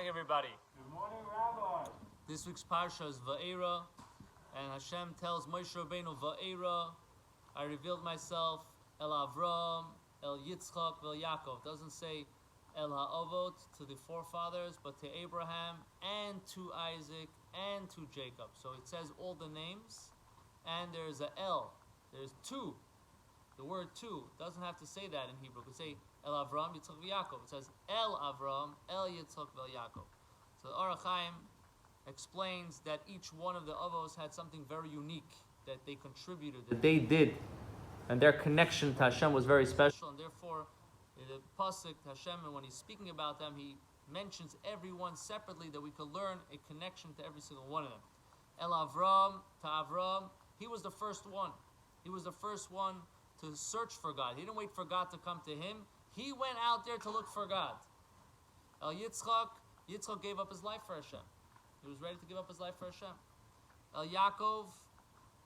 morning, everybody. Good morning, Rabbi. This week's parsha is Va'era, and Hashem tells Moshe Rabbeinu, Va'era, I revealed myself, El Avraham, El Yitzchak, El Yaakov. It doesn't say El Ha'avot, to the forefathers, but to Abraham, and to Isaac, and to Jacob. So it says all the names, and there's a El. There's two. The word two doesn't have to say that in Hebrew. It could say El Avraham, Yitzchak, Yaakov. It says El Avraham, El Yitzchak, El Yaakov. So the Avraham explains that each one of the Avos had something very unique that they contributed, that they did, and their connection to Hashem was very special, and therefore the Pasuk, Hashem, and when he's speaking about them, he mentions everyone separately that we could learn a connection to every single one of them. El Avraham, to Avraham, he was the first one. He was the first one to search for God. He didn't wait for God to come to him. He went out there to look for God. El Yitzchak, Yitzchak gave up his life for Hashem. He was ready to give up his life for Hashem. El Yaakov,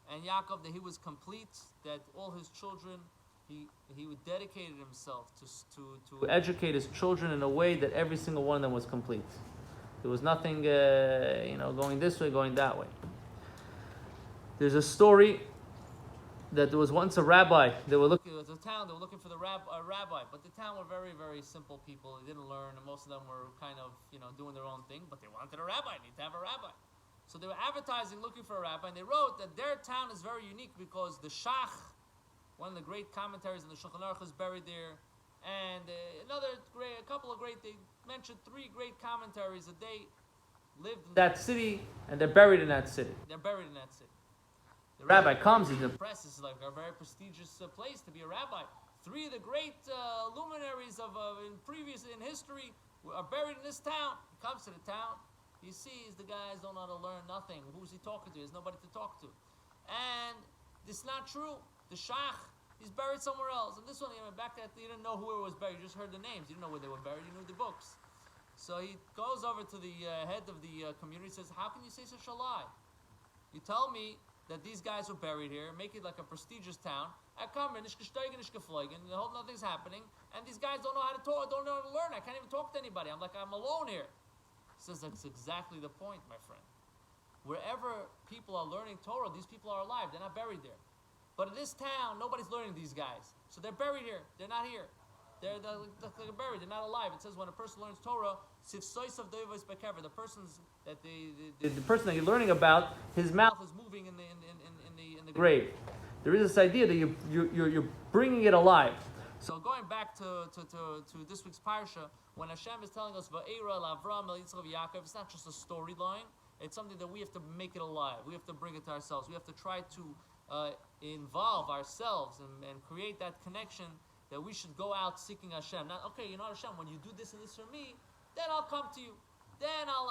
and Yaakov, that he was complete, that all his children, he dedicated himself to educate his children in a way that every single one of them was complete. There was nothing, going this way, going that way. There's a story that there was once a rabbi. They were looking at the town. They were looking for a rabbi, but the town were very, very simple people. They didn't learn, and most of them were kind of, doing their own thing. But they wanted a rabbi. They need to have a rabbi. So they were advertising, looking for a rabbi, and they wrote that their town is very unique because the Shach, one of the great commentaries in the Shulchan Aruch, is buried there, and a couple of great. They mentioned 3 great commentaries that they lived in that city, and they're buried in that city. The rabbi comes, he's impressed. This is like a very prestigious place to be a rabbi. 3 of the great luminaries in history are buried in this town. He comes to the town. He sees the guys don't know how to learn nothing. Who's he talking to? There's nobody to talk to. And this is not true. The Shach, he's buried somewhere else. And this one, back at you didn't know who it was buried. You just heard the names. You didn't know where they were buried. You knew the books. So he goes over to the head of the community and says, how can you say such a lie? You tell me that these guys were buried here, make it like a prestigious town. I come in, the whole nothing's happening, and these guys don't know how to talk, don't know how to learn. I can't even talk to anybody. I'm alone here. He says that's exactly the point, my friend. Wherever people are learning Torah, these people are alive. They're not buried there. But in this town, nobody's learning these guys. So they're buried here. They're not here. They're buried. They're not alive. It says when a person learns Torah, the person that you're learning about, his mouth is moving in the grave. There is this idea that you're bringing it alive. So going back to this week's parsha, when Hashem is telling us Va'era, Avraham, Yitzchak, Yaakov, it's not just a storyline. It's something that we have to make it alive. We have to bring it to ourselves. We have to try to involve ourselves and create that connection that we should go out seeking Hashem. Not, okay, Hashem, when you do this and this for me, then I'll come to you. Then I'll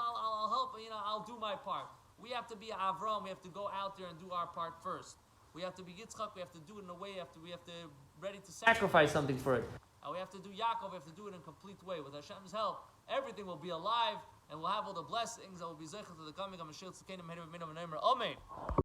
help, I'll do my part. We have to be Avraham. We have to go out there and do our part first. We have to be Yitzchak. We have to do it in a way. We have to ready to sacrifice something for it. We have to do Yaakov. We have to do it in a complete way. With Hashem's help, everything will be alive, and we'll have all the blessings that will be zeicher to the coming of Mashiach Tzidkeinu Meherim Amen.